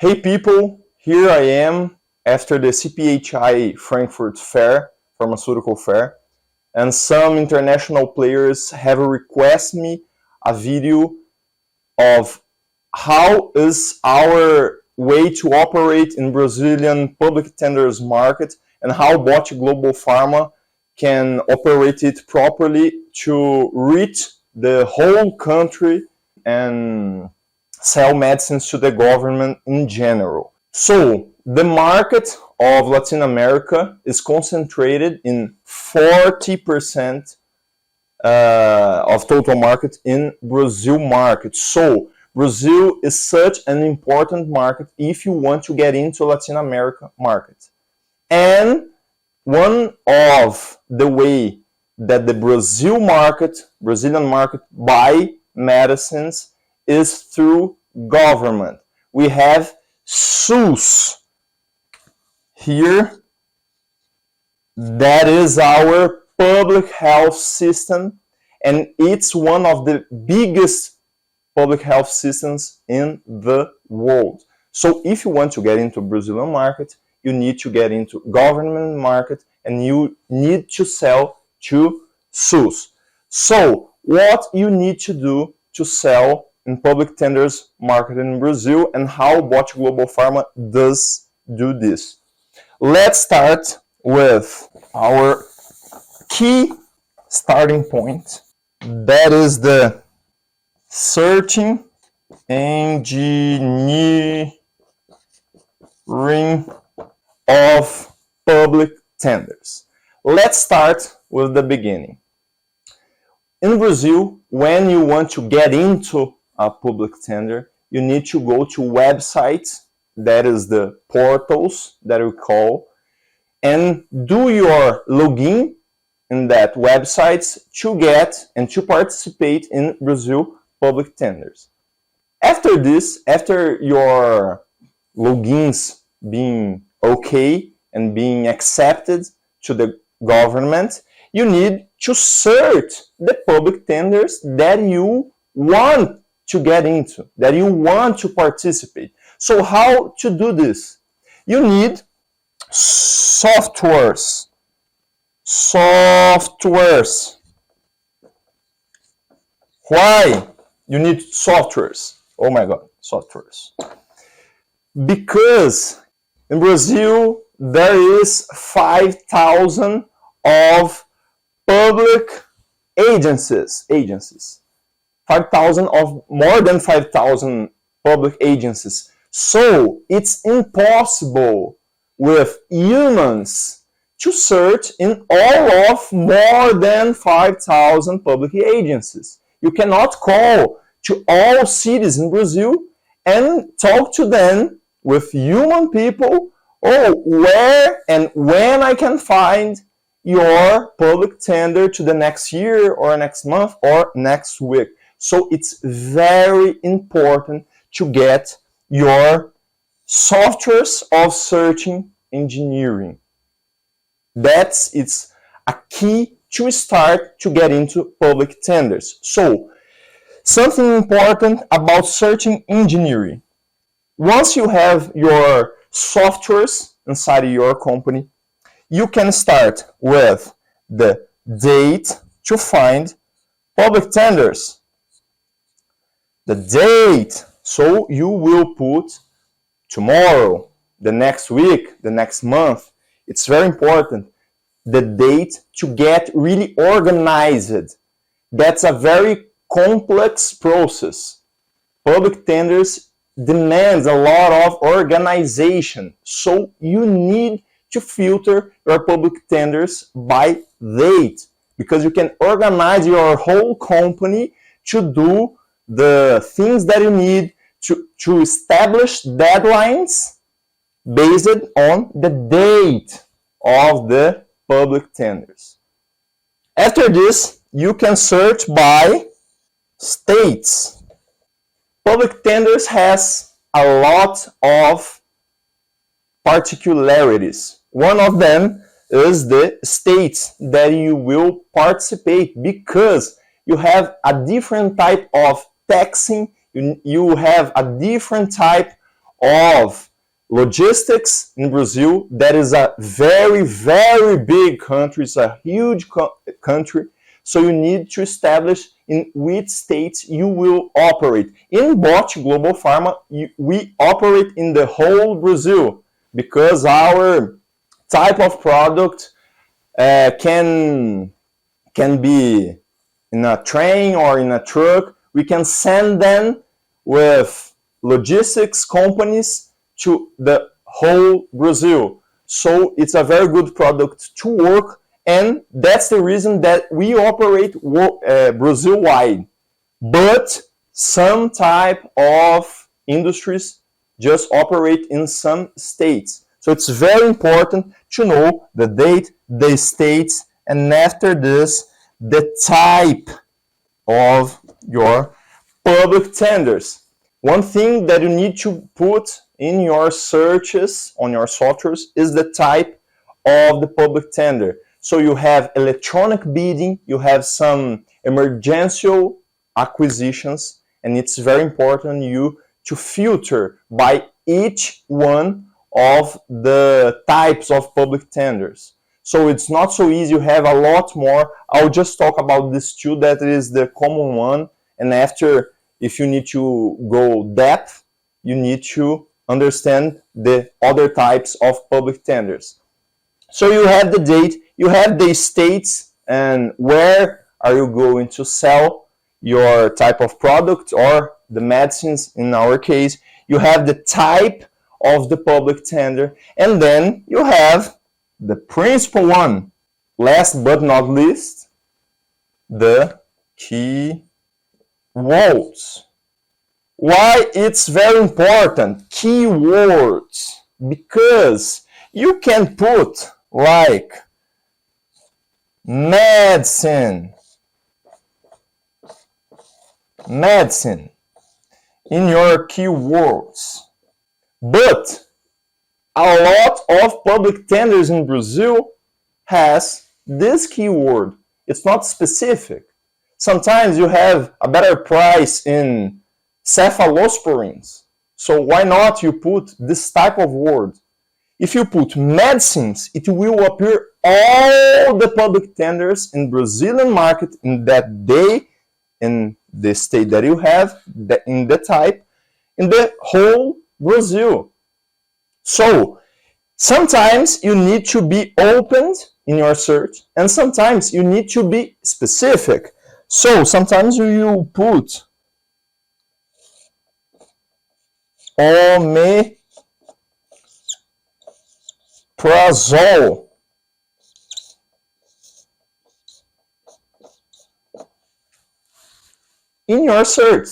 Hey people, here I am after the CPHI Frankfurt Fair, pharmaceutical fair, and some international players have requested me a video of how is our way to operate in Brazilian public tenders market and how Botti Global Pharma can operate it properly to reach the whole country and sell medicines to the government in general. So the market of Latin America is concentrated in 40% of total market in Brazil market. So Brazil is such an important market if you want to get into Latin America market. And one of the way that the Brazilian market buy medicines is through government. We have SUS here. That is our public health system, and it's one of the biggest public health systems in the world. So if you want to get into Brazilian market, you need to get into government market and you need to sell to SUS. So what you need to do to sell in public tenders market in Brazil and how Botti Global Pharma does do this. Let's start with our key starting point. That is the searching engineering of public tenders. Let's start with the beginning. In Brazil, when you want to get into a public tender, you need to go to websites, that is the portals that we call, and do your login in that websites to get and to participate in Brazil public tenders. After this, after your logins being okay and being accepted to the government, you need to search the public tenders that you want to get into, that you want to participate. So how to do this? You need softwares. Why you need softwares? Oh my God, softwares. Because in Brazil, there is 5,000 of public agencies. 5,000 of more than 5,000 public agencies. So it's impossible with humans to search in all of more than 5,000 public agencies. You cannot call to all cities in Brazil and talk to them with human people, where and when I can find your public tender to the next year or next month or next week. So it's very important to get your softwares of searching engineering. It's a key to start to get into public tenders. So something important about searching engineering. Once you have your softwares inside of your company, you can start with the date to find public tenders. The date, so you will put tomorrow, the next week, the next month. It's very important, the date, to get really organized. That's a very complex process. Public tenders demands a lot of organization. So you need to filter your public tenders by date, because you can organize your whole company to do the things that you need to establish deadlines based on the date of the public tenders. After this, you can search by states. Public tenders has a lot of particularities. One of them is the states that you will participate, because you have a different type of taxing, you have a different type of logistics in Brazil. That is a very, very big country. It's a huge country. So you need to establish in which states you will operate. In Botti Global Pharma, we operate in the whole Brazil because our type of product can be in a train or in a truck. We can send them with logistics companies to the whole Brazil. So it's a very good product to work, and that's the reason that we operate Brazil-wide. But some type of industries just operate in some states. So it's very important to know the date, the states, and after this, the type of your public tenders. One thing that you need to put in your searches on your softwares is the type of the public tender. So you have electronic bidding, you have some emergential acquisitions, and it's very important you to filter by each one of the types of public tenders. So it's not so easy, you have a lot more. I'll just talk about this two, that is the common one, and after, if you need to go depth, you need to understand the other types of public tenders. So you have the date, you have the states, and where are you going to sell your type of product or the medicines in our case. You have the type of the public tender, and then you have the principal one, last but not least, the keywords. Why it's very important, keywords? Because you can put like medicine in your keywords. But a lot of public tenders in Brazil has this keyword. It's not specific. Sometimes you have a better price in cephalosporins. So why not you put this type of word? If you put medicines, it will appear all the public tenders in Brazilian market in that day, in the state that you have, in the type, in the whole Brazil. So sometimes you need to be opened in your search, and sometimes you need to be specific. So sometimes you put omeprazole in your search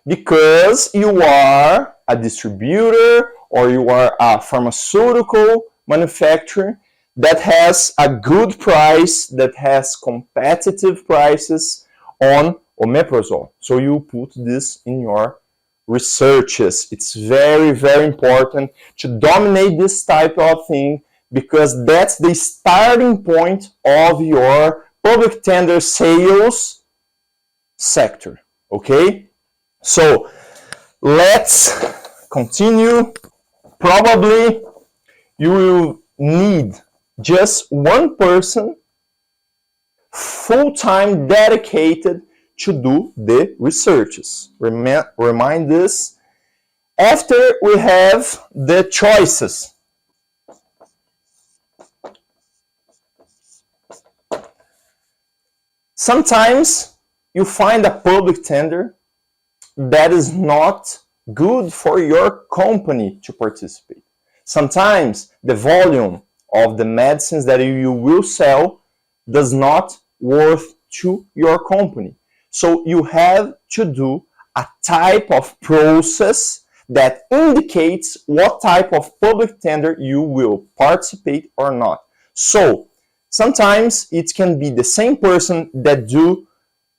because you are a distributor or you are a pharmaceutical manufacturer that has a good price, that has competitive prices on omeprazole. So you put this in your researches. It's very, very important to dominate this type of thing because that's the starting point of your public tender sales sector. Okay? So let's continue. Probably you will need just one person full-time dedicated to do the researches. Remind this. After we have the choices. Sometimes you find a public tender that is not good for your company to participate. Sometimes the volume of the medicines that you will sell does not worth to your company. So you have to do a type of process that indicates what type of public tender you will participate or not. So sometimes it can be the same person that do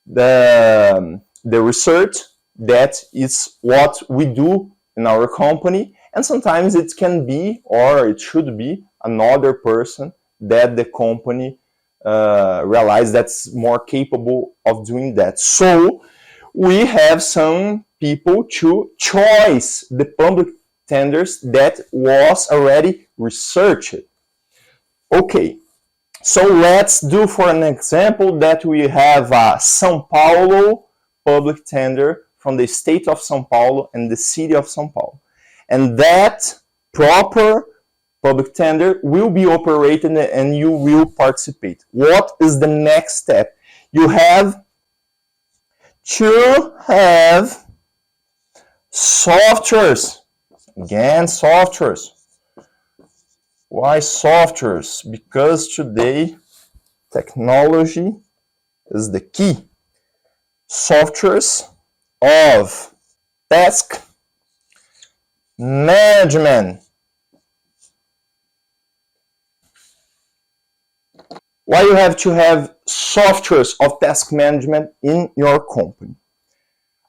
the research, that is what we do in our company, and sometimes it can be, or it should be, another person that the company realize that's more capable of doing that. So we have some people to choose the public tenders that was already researched. Okay, so let's do for an example that we have a São Paulo public tender from the state of São Paulo and the city of São Paulo. And that proper public tender will be operated and you will participate. What is the next step? You have to have softwares. Again, softwares. Why softwares? Because today technology is the key. Softwares of task management. Why you have to have softwares of task management in your company?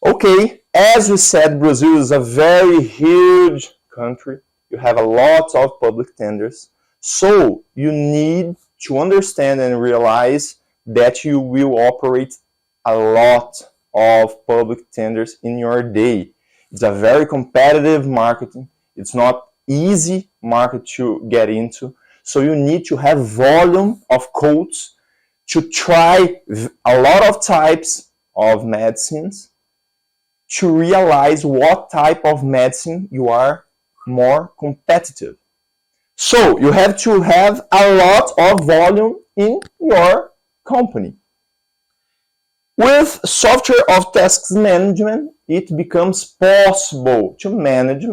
Okay, as we said, Brazil is a very huge country. You have a lot of public tenders. So you need to understand and realize that you will operate a lot of public tenders in your day. It's a very competitive marketing. It's not easy market to get into. So you need to have volume of quotes to try a lot of types of medicines to realize what type of medicine you are more competitive. So you have to have a lot of volume in your company. With software of task management, it becomes possible to manage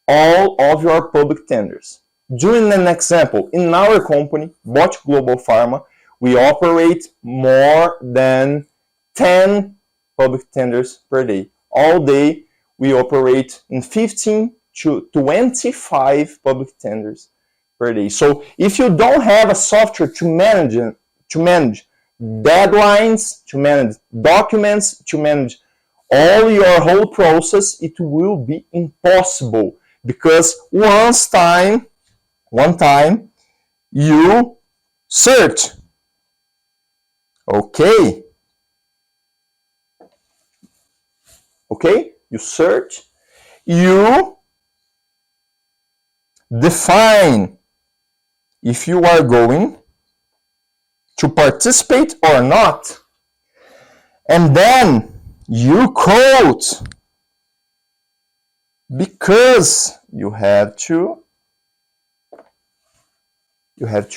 all of your public tenders. Doing an example, in our company, Botti Global Pharma, we operate more than 10 public tenders per day. All day, we operate in 15 to 25 public tenders per day. So if you don't have a software to manage deadlines, to manage documents, to manage all your whole process, it will be impossible because one time you search. Okay, you search, you define if you are going to participate or not, and then you quote because you have to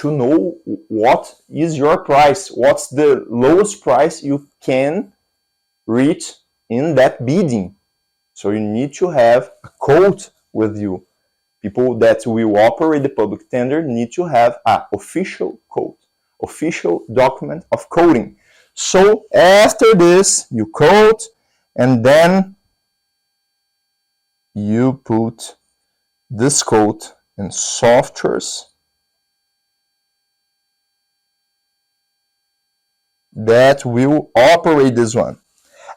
know what is your price, what's the lowest price you can reach in that bidding. So you need to have a quote with you. People that will operate the public tender need to have an official quote, official document of quoting. So after this, you quote and then you put this quote in softwares that will operate this one.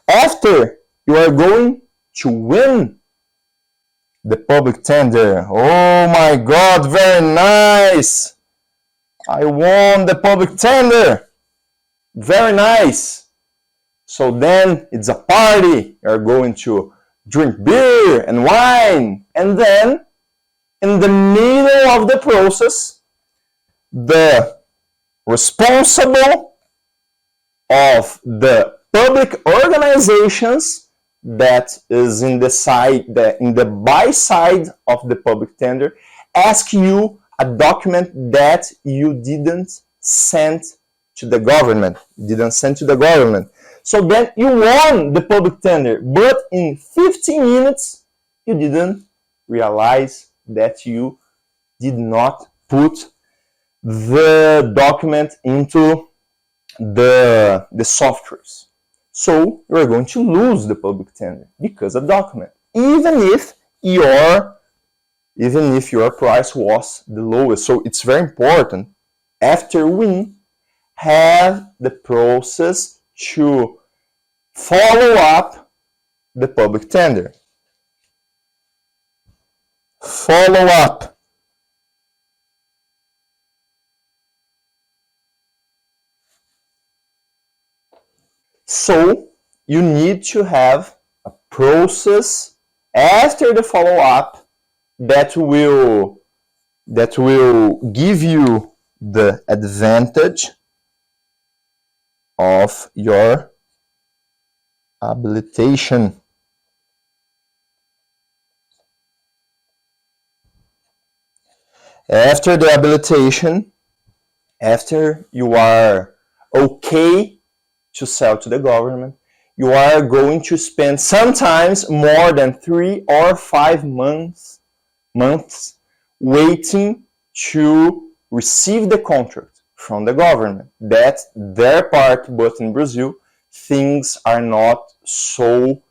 After you are going to win the public tender. Oh my God, very nice. I won the public tender. Very nice. So then it's a party. You're going to drink beer and wine. And then in the middle of the process, the responsible of the public organizations that is in the buy side of the public tender ask you a document that you didn't send to the government. So then you won the public tender, but in 15 minutes you didn't realize that you did not put the document into the softwares. So you are going to lose the public tender because of document, even if your price was the lowest. So it's very important after win have the process to follow up the public tender. Follow up. So you need to have a process after the follow-up that will give you the advantage of your habilitation. After the habilitation, after you are okay to sell to the government, you are going to spend sometimes more than 3 or 5 months waiting to receive the contract from the government. That's their part, but in Brazil, things are not so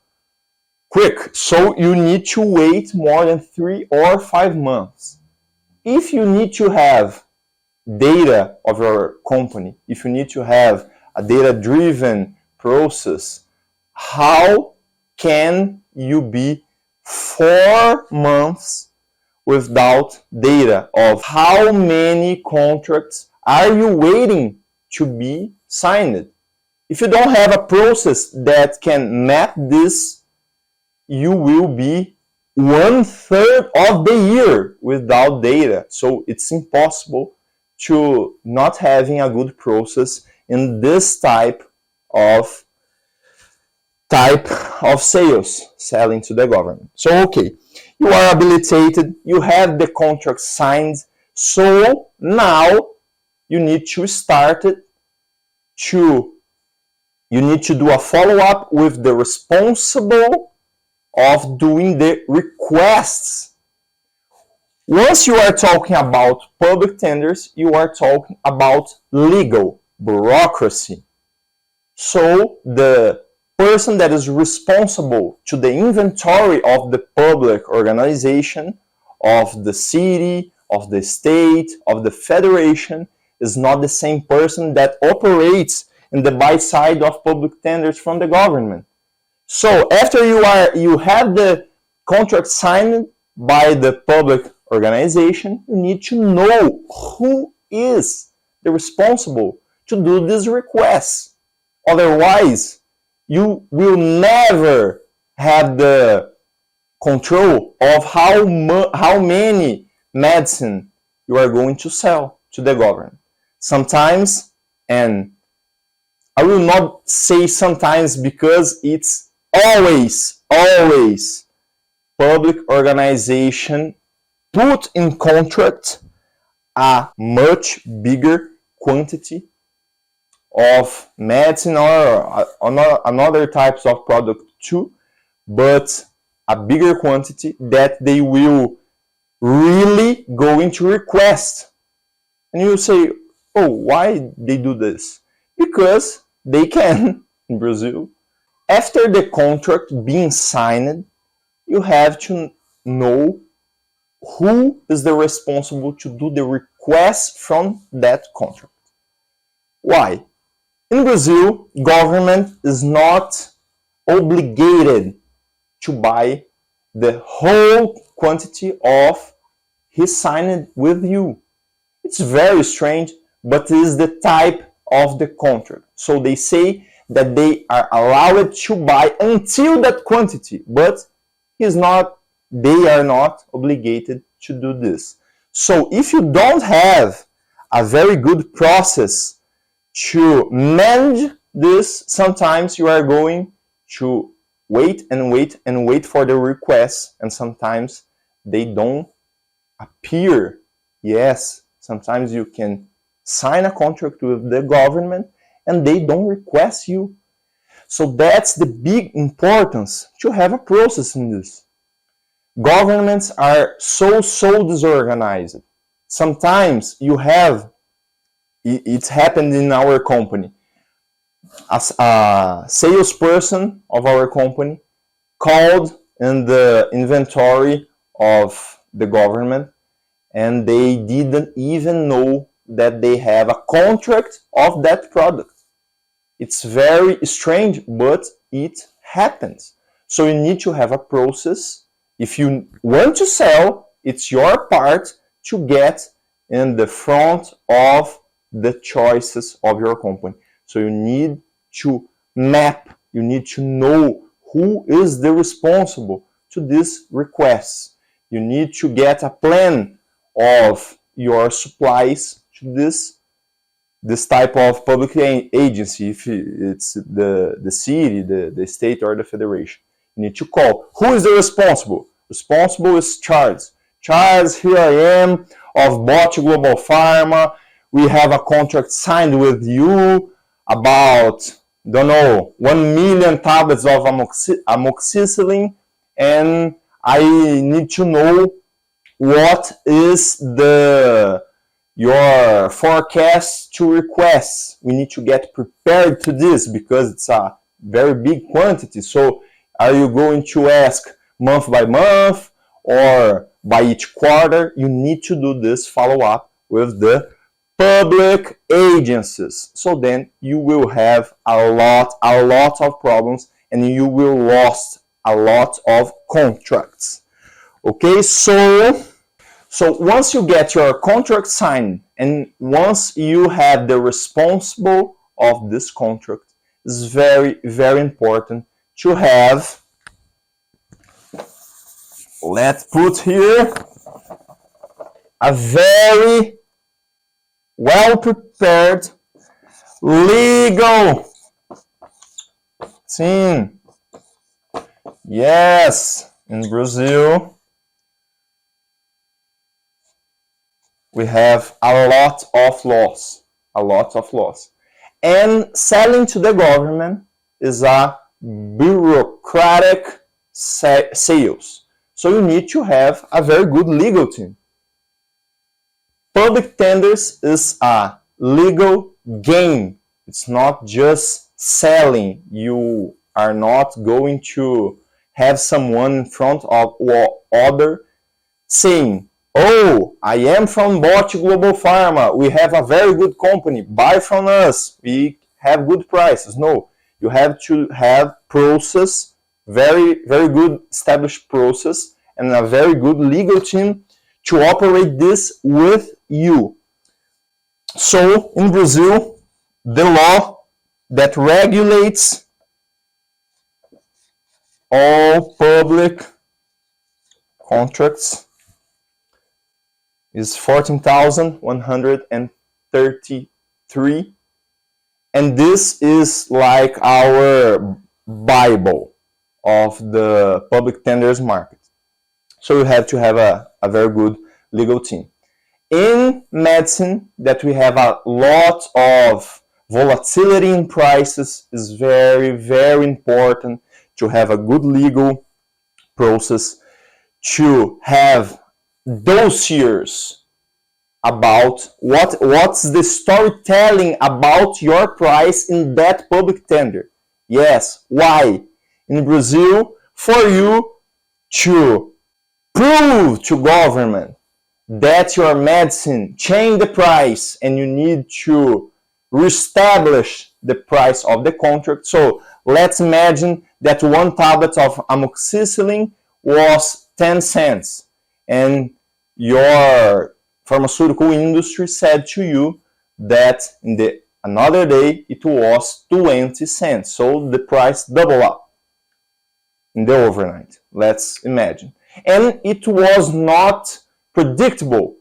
quick. So you need to wait more than 3 or 5 months. If you need to have data of your company, if you need to have a data-driven process, how can you be 4 months without data of how many contracts are you waiting to be signed? If you don't have a process that can map this, you will be 1/3 of the year without data. So it's impossible to not having a good process in this type of sales, selling to the government. So, okay, you are habilitated, you have the contract signed, so now you need to start it you need to do a follow-up with the responsible of doing the requests. Once you are talking about public tenders, you are talking about legal bureaucracy. So the person that is responsible to the inventory of the public organization, of the city, of the state, of the federation, is not the same person that operates in the buy side of public tenders from the government. So after you have the contract signed by the public organization, you need to know who is the responsible to do these requests. Otherwise, you will never have the control of how many medicine you are going to sell to the government. Sometimes, and I will not say sometimes because it's always public organization put in contract a much bigger quantity of medicine or another types of product too, but a bigger quantity that they will really going to request. And you say, oh, why they do this? Because they can in Brazil. After the contract being signed, you have to know who is the responsible to do the request from that contract. Why? In Brazil, government is not obligated to buy the whole quantity of he signed with you. It's very strange, but it is the type of the contract. So they say that they are allowed to buy until that quantity, but they are not obligated to do this. So if you don't have a very good process to manage this, sometimes you are going to wait for the requests, and sometimes they don't appear. Yes, sometimes you can sign a contract with the government and they don't request you. So that's the big importance to have a process in this. Governments are so disorganized. Sometimes you have, it's happened in our company, as a salesperson of our company called in the inventory of the government, and they didn't even know that they have a contract of that product. It's very strange, but it happens. So you need to have a process. If you want to sell, it's your part to get in the front of the choices of your company. So you need to map you need to know who is the responsible to these requests. You need to get a plan of your supplies to this type of public agency, if it's the city, the state, or the federation. You need to call. Who is the responsible? Responsible is Charles. Charles, here I am of Botti Global Pharma. We have a contract signed with you about, don't know, 1 million tablets of amoxicillin, and I need to know what is your forecast to requests. We need to get prepared to this because it's a very big quantity. So are you going to ask month by month or by each quarter? You need to do this follow-up with the public agencies. So then you will have a lot of problems and you will lose a lot of contracts. Okay, so once you get your contract signed and once you have the responsible of this contract, it's very, very important to have, let's put here, a very well-prepared legal team. Yes, in Brazil, we have a lot of laws. And selling to the government is a bureaucratic sales. So you need to have a very good legal team. Public tenders is a legal game. It's not just selling. You are not going to have someone in front of other saying, oh, I am from Botti Global Pharma. We have a very good company. Buy from us. We have good prices. No, you have to have process, very, very good established process, and a very good legal team to operate this with you. So in Brazil, the law that regulates all public contracts is 14,133, and this is like our Bible of the public tenders market. So you have to have a very good legal team. In medicine, that we have a lot of volatility in prices, is very, very important to have a good legal process, to have dossiers about what's the storytelling about your price in that public tender. Yes, why? In Brazil, for you to prove to government that your medicine changed the price and you need to reestablish the price of the contract. So let's imagine that one tablet of amoxicillin was 10 cents and your pharmaceutical industry said to you that in another day it was 20 cents. So the price doubled up in the overnight, let's imagine. And it was not predictable.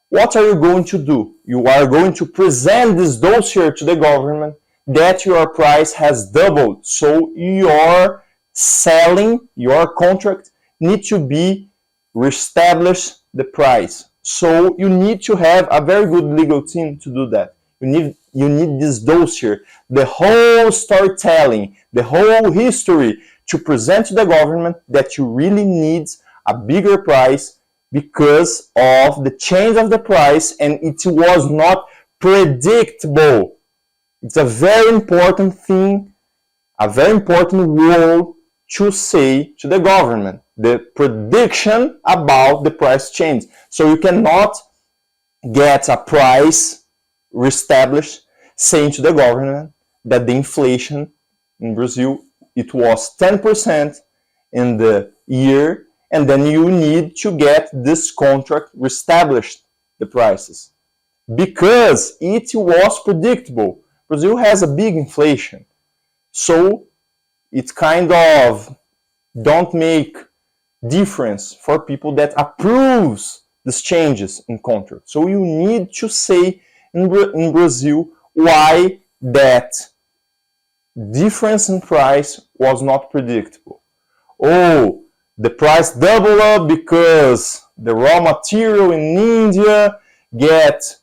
What are you going to do? You are going to present this dossier to the government that your price has doubled. So your selling, your contract needs to be reestablish the price. So you need to have a very good legal team to do that. You need this dossier, the whole storytelling, the whole history to present to the government that you really need a bigger price because of the change of the price and it was not predictable. It's a very important thing, a very important word to say to the government, the prediction about the price change. So you cannot get a price reestablished saying to the government that the inflation in Brazil, it was 10% in the year, and then you need to get this contract reestablished, the prices, because it was predictable. Brazil has a big inflation. So it kind of don't make difference for people that approves these changes in contract. So you need to say in Brazil why that difference in price was not predictable. Oh, the price doubled up because the raw material in India get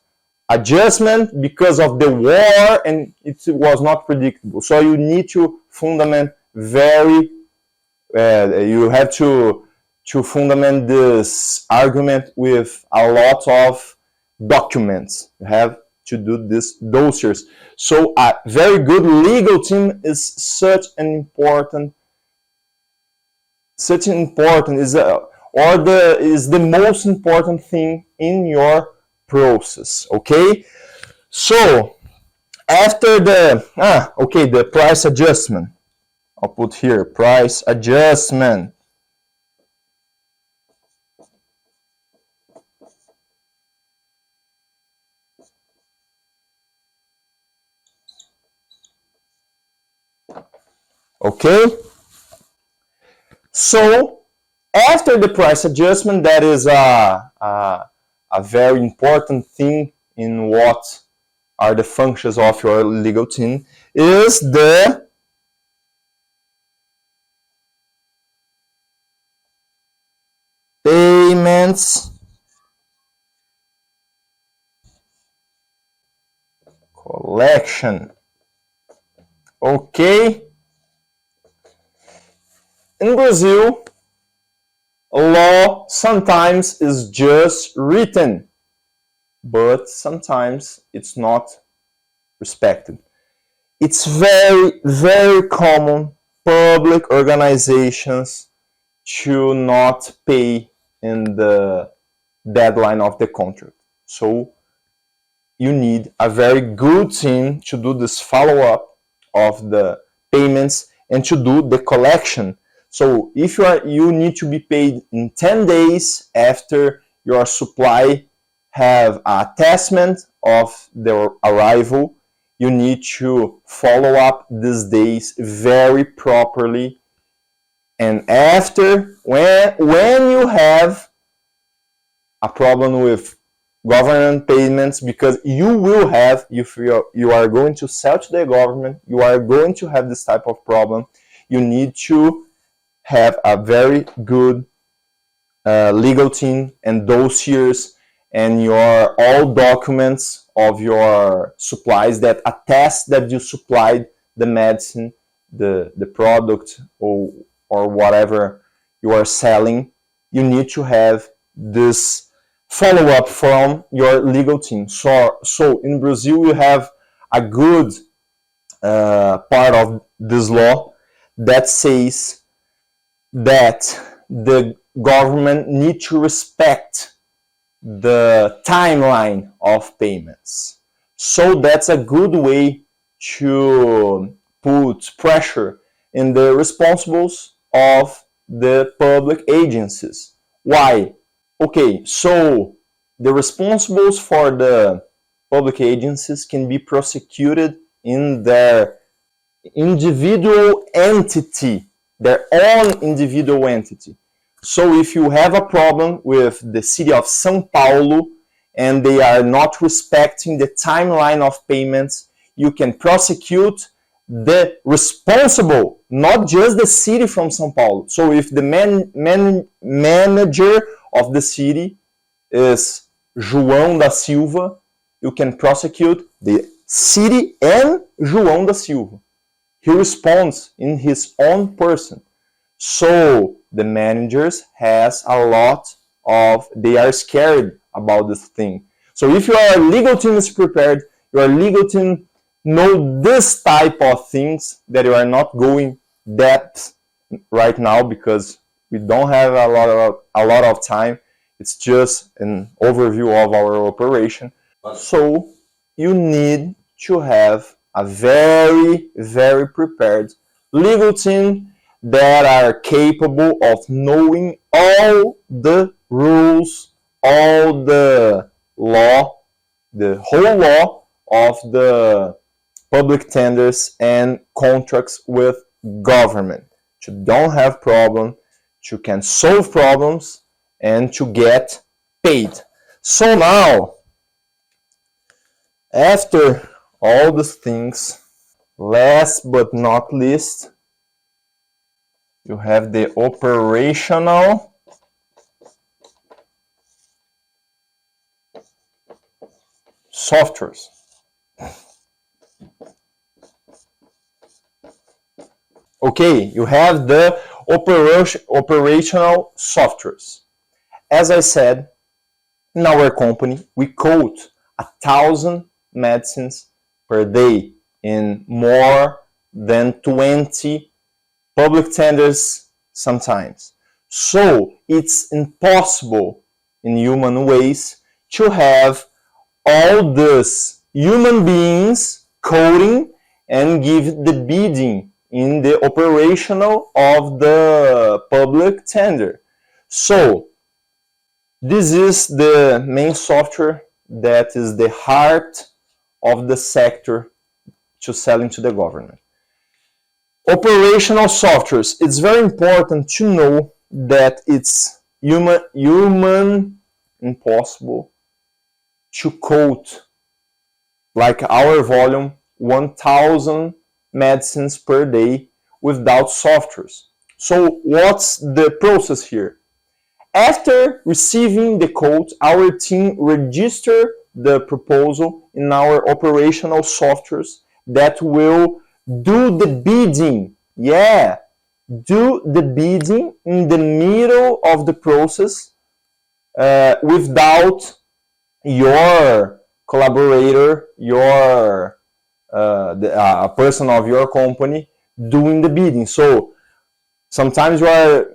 adjustment because of the war and it was not predictable. So you need to fundament very, you have to fundament this argument with a lot of documents. You have to do this dossiers. So a very good legal team is such an important is the most important thing in your process. Okay, so after the price adjustment, I'll put here price adjustment. Okay, so after the price adjustment, that is a very important thing in what are the functions of your legal team, is the payments collection. Okay, in Brazil, law sometimes is just written, but sometimes it's not respected. It's very, very common public organizations to not pay in the deadline of the contract. So you need a very good team to do this follow-up of the payments and to do the collection. So if you need to be paid in 10 days after your supply have a testament of their arrival, you need to follow up these days very properly. And after, when you have a problem with government payments, because you will have, if you are going to sell to the government, you are going to have this type of problem, you need to have a very good legal team and dossiers and your all documents of your supplies that attest that you supplied the medicine, the product, or whatever you are selling. You need to have this follow-up from your legal team. So in Brazil, you have a good part of this law that says that the government need to respect the timeline of payments. So that's a good way to put pressure in the responsibles of the public agencies. Why? Okay, so the responsibles for the public agencies can be prosecuted in their individual entity, their own individual entity. So if you have a problem with the city of São Paulo and they are not respecting the timeline of payments, you can prosecute the responsible, not just the city from São Paulo. So if the manager of the city is João da Silva, you can prosecute the city and João da Silva. He responds in his own person. So the managers has a lot of, they are scared about this thing. So if your legal team is prepared, your legal team know this type of things that you are not going depth right now because we don't have a lot of time. It's just an overview of our operation. So you need to have a very, very prepared legal team that are capable of knowing all the rules, all the law, the whole law of the public tenders and contracts with government, to don't have problem, to can solve problems, and to get paid. So now, after all these things, last but not least, you have the operational softwares. Okay, you have the operational softwares. As I said, in our company, we quote 1,000 medicines per day in more than 20 public tenders sometimes. So it's impossible in human ways to have all these human beings coding and give the bidding in the operational of the public tender. So this is the main software that is the heart of the sector to selling to the government. Operational softwares, it's very important to know that it's human impossible to quote like our volume 1,000 medicines per day without softwares. So what's the process here? After receiving the quote, our team register the proposal in our operational softwares that will do the bidding. Yeah, do the bidding in the middle of the process without your collaborator, your a person of your company doing the bidding. So sometimes you are,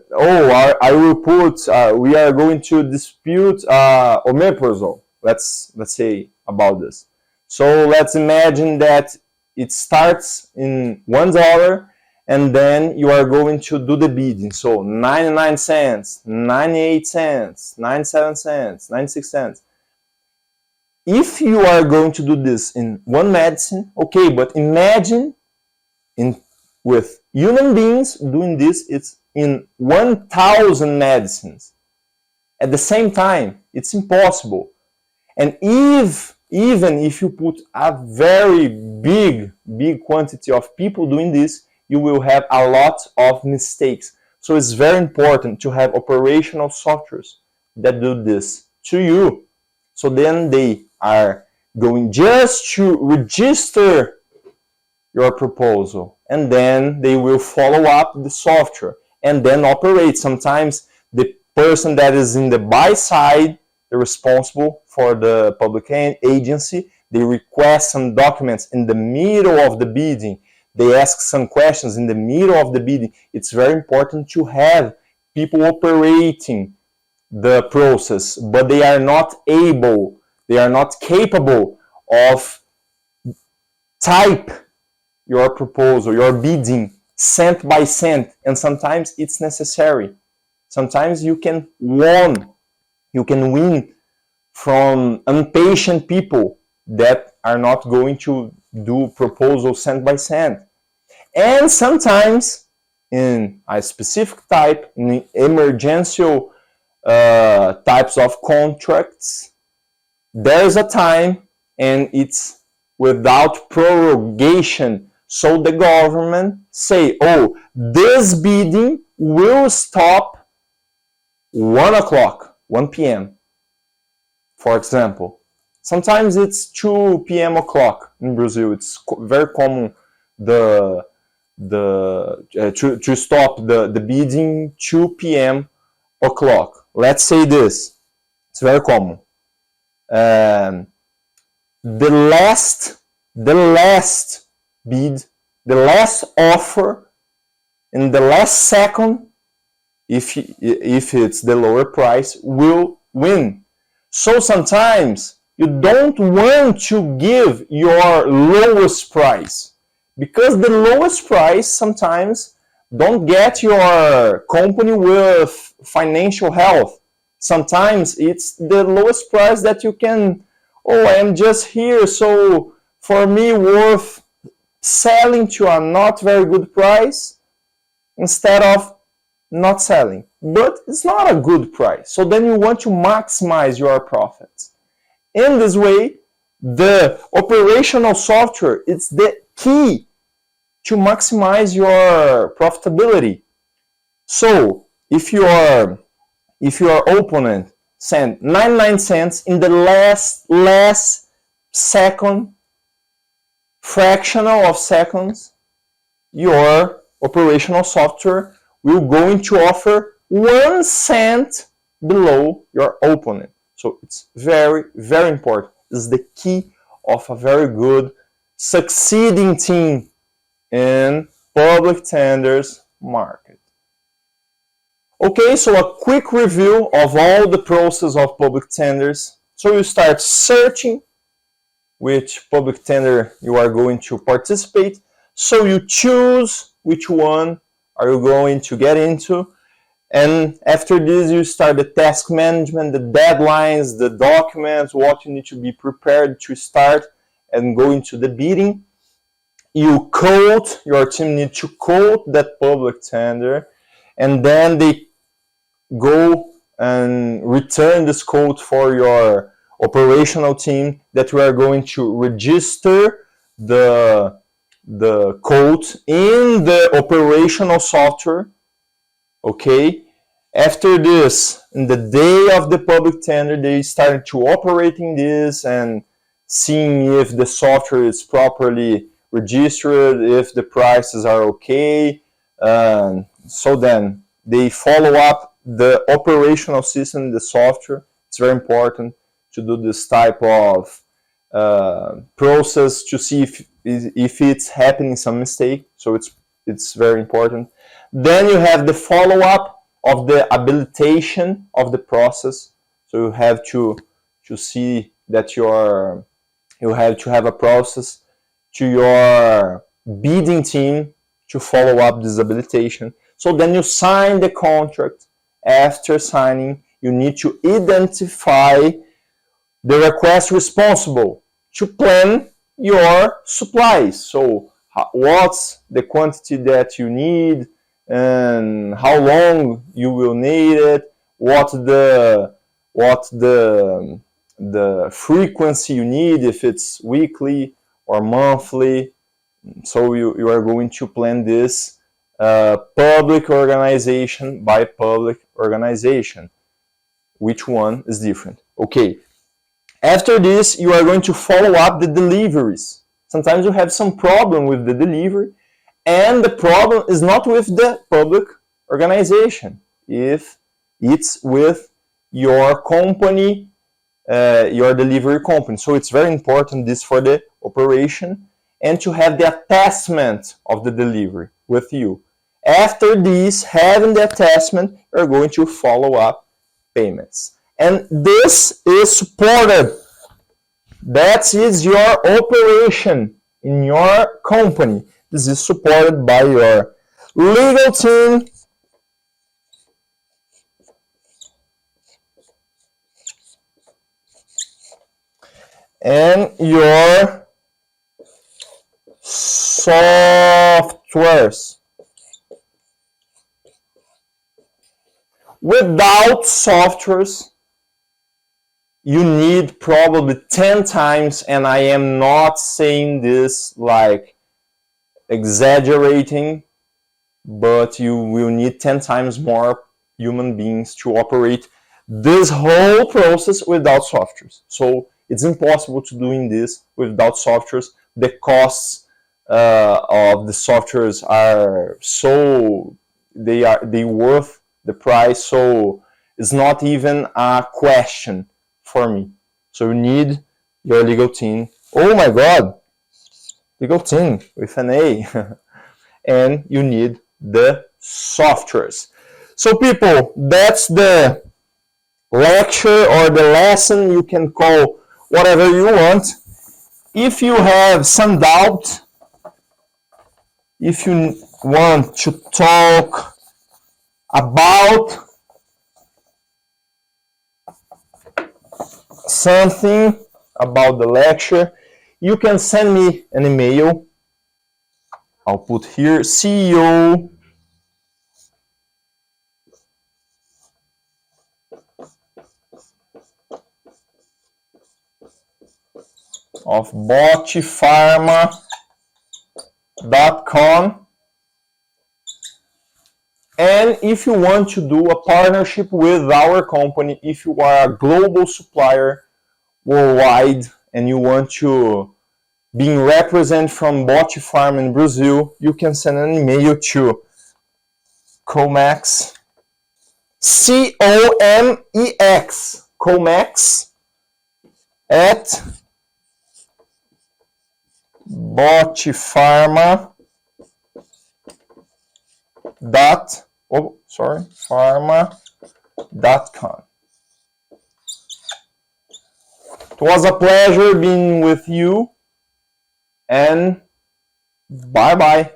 I will put, we are going to dispute omeprazole. Let's say about this. So let's imagine that it starts in $1 and then you are going to do the bidding. So 99 cents, 98 cents, 97 cents, 96 cents. If you are going to do this in one medicine, okay, but imagine with human beings doing this, it's in 1,000 medicines. At the same time, it's impossible. And even if you put a very big quantity of people doing this, you will have a lot of mistakes. So it's very important to have operational softwares that do this to you. So then they are going just to register your proposal, and then they will follow up the software and then operate. Sometimes the person that is in the buy side, the responsible for the public agency, they request some documents in the middle of the bidding. They ask some questions in the middle of the bidding. It's very important to have people operating the process, but they are not capable of type your proposal, your bidding, cent by cent, and sometimes it's necessary. Sometimes you can win from impatient people that are not going to do proposal cent by cent. And sometimes in a specific type, in emergential types of contracts, there's a time and it's without prorogation. So the government say, this bidding will stop 1 o'clock, 1 p.m. For example. Sometimes it's 2 p.m. o'clock in Brazil. It's very common to stop the bidding 2 p.m. o'clock. Let's say this. It's very common. The last bid, the last offer, in the last second, if it's the lower price, will win. So sometimes you don't want to give your lowest price, because the lowest price sometimes don't get your company with financial health. Sometimes it's the lowest price that you can, I am just here, so for me worth selling to a not very good price, instead of not selling. But it's not a good price. So then you want to maximize your profits. In this way, the operational software is the key to maximize your profitability. So if your opponent sent 99 cents in the last second, fractional of seconds, your operational software will going to offer 1 cent below your opponent. So it's very, very important. This is the key of a very good succeeding team in public tenders market. Okay, so a quick review of all the process of public tenders. So you start searching which public tender you are going to participate. So you choose which one are you going to get into. And after this, you start the task management, the deadlines, the documents, what you need to be prepared to start and go into the bidding. You code, your team needs to code that public tender, and then they go and return this code for your operational team that we are going to register the code in the operational software. Okay. After this, in the day of the public tender, they started to operating this and seeing if the software is properly registered, if the prices are okay. So then they follow up the operational system, the software. It's very important to do this type of process to see if it's happening some mistake. So it's very important. Then you have the follow-up of the habilitation of the process. So you have to see that you have to have a process to your bidding team to follow up this habilitation. So then you sign the contract. After signing, you need to identify the request responsible to plan your supplies. So what's the quantity that you need, and how long you will need it, what the frequency you need, if it's weekly or monthly. So you are going to plan this public organization by public organization. Which one is different? Okay. After this, you are going to follow up the deliveries. Sometimes you have some problem with the delivery, and the problem is not with the public organization. If it's with your company, your delivery company. So it's very important this for the operation, and to have the attachment of the delivery with you. After this, having the attachment, you're going to follow up payments. And this is supported. That is your operation in your company. This is supported by your legal team, and your softwares. Without softwares, you need probably 10 times, and I am not saying this like exaggerating, but you will need 10 times more human beings to operate this whole process without softwares. So it's impossible to doing this without softwares. The costs of the softwares are so they worth the price, so it's not even a question for me. So you need your legal team. Oh my God, legal team with an A. And you need the softwares. So people, that's the lecture or the lesson. You can call whatever you want. If you have some doubt, if you want to talk about something about the lecture, you can send me an email. I'll put here CEO of botipharma.com. And if you want to do a partnership with our company, if you are a global supplier worldwide and you want to be represented from Botti Farm in Brazil, you can send an email to Comex, C-O-M-E-X, Comex at pharma.com. It was a pleasure being with you, and bye-bye.